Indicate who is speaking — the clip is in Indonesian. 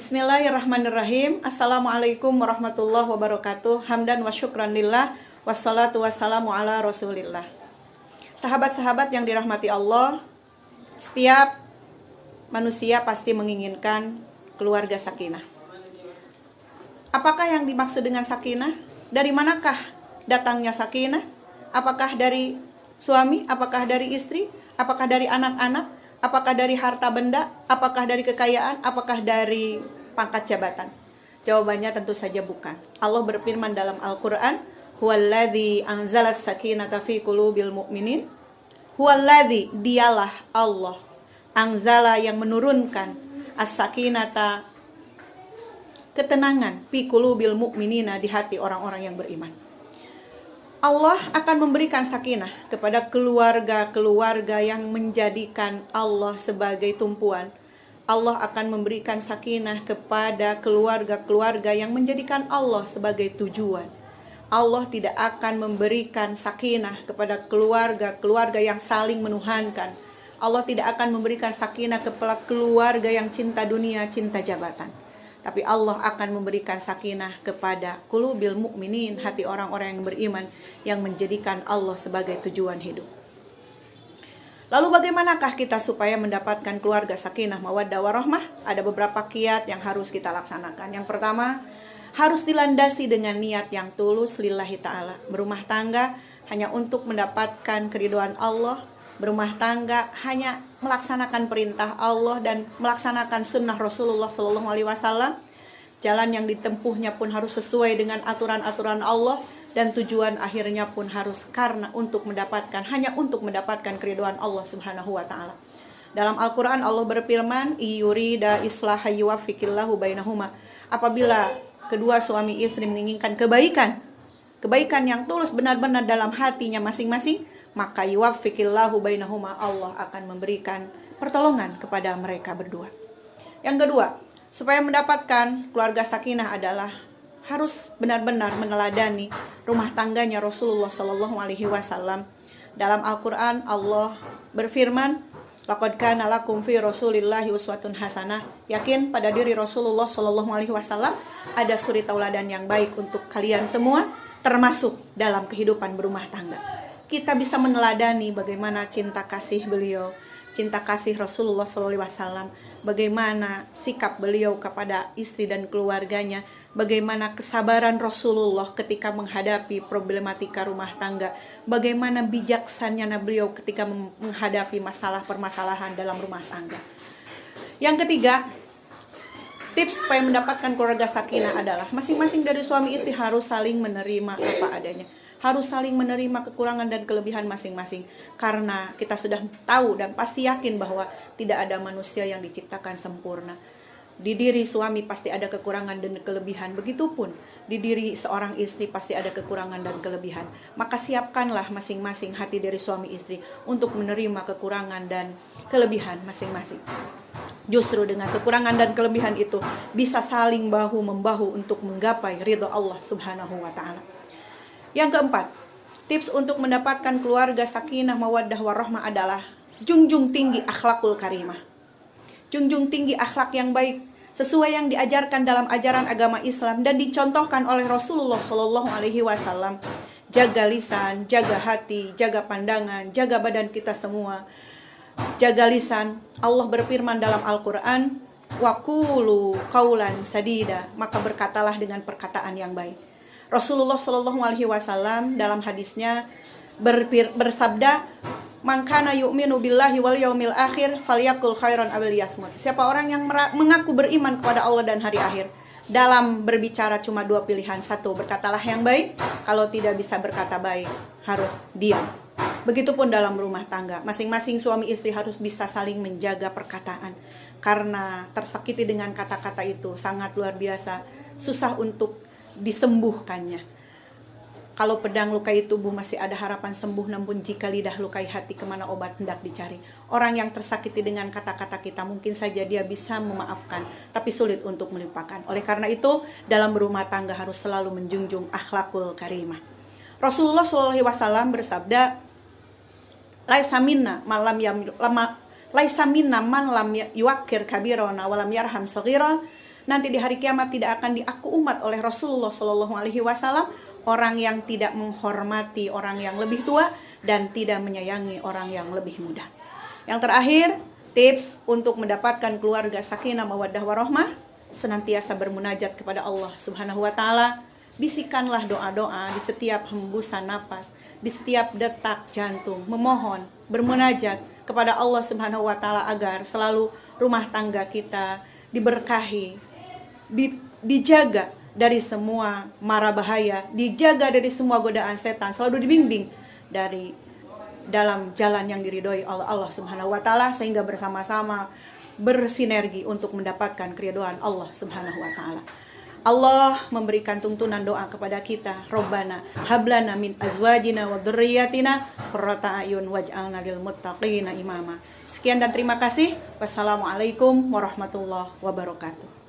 Speaker 1: Bismillahirrahmanirrahim. Assalamualaikum warahmatullahi wabarakatuh. Hamdan wa syukran lillah. Wassalatu wassalamu ala rasulillah. Sahabat-sahabat yang dirahmati Allah, setiap manusia pasti menginginkan keluarga sakinah. Apakah yang dimaksud dengan sakinah? Dari manakah datangnya sakinah? Apakah dari suami? Apakah dari istri? Apakah dari anak-anak? Apakah dari harta benda? Apakah dari kekayaan? Apakah dari pangkat jabatan? Jawabannya tentu saja bukan. Allah berfirman dalam Al-Quran, Huwaladzi anzalas sakinata fi qulubil mu'minin. Huwaladzi, dialah Allah, anzala yang menurunkan as-sakinata, ketenangan, fi qulubil mu'minina, di hati orang-orang yang beriman. Allah akan memberikan sakinah kepada keluarga-keluarga yang menjadikan Allah sebagai tumpuan. Allah akan memberikan sakinah kepada keluarga-keluarga yang menjadikan Allah sebagai tujuan. Allah tidak akan memberikan sakinah kepada keluarga-keluarga yang saling menuhankan. Allah tidak akan memberikan sakinah kepada keluarga yang cinta dunia, cinta jabatan. Tapi Allah akan memberikan sakinah kepada qulubil mu'minin, hati orang-orang yang beriman, yang menjadikan Allah sebagai tujuan hidup. Lalu bagaimanakah kita supaya mendapatkan keluarga sakinah, mawaddah warahmah? Ada beberapa kiat yang harus kita laksanakan. Yang pertama, harus dilandasi dengan niat yang tulus lillahi ta'ala. Berumah tangga hanya untuk mendapatkan keridhaan Allah. Berumah tangga hanya melaksanakan perintah Allah dan melaksanakan sunnah Rasulullah SAW. Jalan yang ditempuhnya pun harus sesuai dengan aturan-aturan Allah, dan tujuan akhirnya pun harus hanya untuk mendapatkan keridhaan Allah Subhanahu wa taala. Dalam Al-Qur'an Allah berfirman, "Iyurida islaha yuwaffiqillahu bainahuma." Apabila kedua suami istri menginginkan kebaikan yang tulus benar-benar dalam hatinya masing-masing, maka yuwaffiqillahu bainahuma, Allah akan memberikan pertolongan kepada mereka berdua. Yang kedua, supaya mendapatkan keluarga sakinah adalah harus benar-benar meneladani rumah tangganya Rasulullah SAW. Dalam Al-Quran Allah berfirman, "Laqad kana lakum fi Rasulillahi uswatun hasanah." Yakin pada diri Rasulullah SAW ada suri tauladan yang baik untuk kalian semua, termasuk dalam kehidupan berumah tangga. Kita bisa meneladani bagaimana cinta kasih beliau, cinta kasih Rasulullah SAW, bagaimana sikap beliau kepada istri dan keluarganya, bagaimana kesabaran Rasulullah ketika menghadapi problematika rumah tangga, bagaimana bijaksananya beliau ketika menghadapi masalah-permasalahan dalam rumah tangga. Yang ketiga, tips supaya mendapatkan keluarga sakinah adalah masing-masing dari suami istri harus saling menerima apa adanya. Harus saling menerima kekurangan dan kelebihan masing-masing. Karena kita sudah tahu dan pasti yakin bahwa tidak ada manusia yang diciptakan sempurna. Di diri suami pasti ada kekurangan dan kelebihan. Begitupun di diri seorang istri pasti ada kekurangan dan kelebihan. Maka siapkanlah masing-masing hati dari suami istri untuk menerima kekurangan dan kelebihan masing-masing. Justru dengan kekurangan dan kelebihan itu bisa saling bahu-membahu untuk menggapai ridha Allah Subhanahu wa ta'ala. Yang keempat, tips untuk mendapatkan keluarga sakinah, mawaddah warahmah adalah junjung tinggi akhlakul karimah. Junjung tinggi akhlak yang baik sesuai yang diajarkan dalam ajaran agama Islam dan dicontohkan oleh Rasulullah SAW. Jaga lisan, jaga hati, jaga pandangan, jaga badan kita semua. Jaga lisan. Allah berfirman dalam Al-Quran, "Waqulu qaulan sadida." Maka berkatalah dengan perkataan yang baik. Rasulullah SAW dalam hadisnya bersabda, "Man kana yu'minu billahi wal yaumil akhir falyakul khairan aw liyasmut." Siapa orang yang mengaku beriman kepada Allah dan hari akhir, dalam berbicara cuma dua pilihan. Satu, berkatalah yang baik. Kalau tidak bisa berkata baik, harus diam. Begitupun dalam rumah tangga, masing-masing suami istri harus bisa saling menjaga perkataan. Karena tersakiti dengan kata-kata itu sangat luar biasa, susah untuk disembuhkannya. Kalau pedang lukai tubuh masih ada harapan sembuh, namun jika lidah lukai hati, kemana obat hendak dicari. Orang yang tersakiti dengan kata-kata kita mungkin saja dia bisa memaafkan, tapi sulit untuk melupakan. Oleh karena itu, dalam berumah tangga harus selalu menjunjung akhlakul karimah. Rasulullah SAW bersabda, "Laisa minna man lam yuwaqqir kabirana wa lam yarham saghira." nanti di hari kiamat tidak akan diaku umat oleh Rasulullah Shallallahu Alaihi Wasallam, orang yang tidak menghormati orang yang lebih tua dan tidak menyayangi orang yang lebih muda. Yang terakhir, tips untuk mendapatkan keluarga sakinah mawaddah warahmah, senantiasa bermunajat kepada Allah Subhanahu wa taala. Bisikanlah doa-doa di setiap hembusan napas, di setiap detak jantung, memohon, bermunajat kepada Allah Subhanahu wa taala agar selalu rumah tangga kita diberkahi, dijaga dari semua mara bahaya, dijaga dari semua godaan setan, selalu dibimbing dari dalam jalan yang diridhoi oleh Allah Subhanahu wa taala, sehingga bersama-sama bersinergi untuk mendapatkan keridhaan Allah Subhanahu wa taala. Allah memberikan tuntunan doa kepada kita, Rabbana hablana min azwajina wa dzurriyyatina qurrata a'yun waj'alna lil muttaqina imama. Sekian dan terima kasih. Wassalamualaikum warahmatullahi wabarakatuh.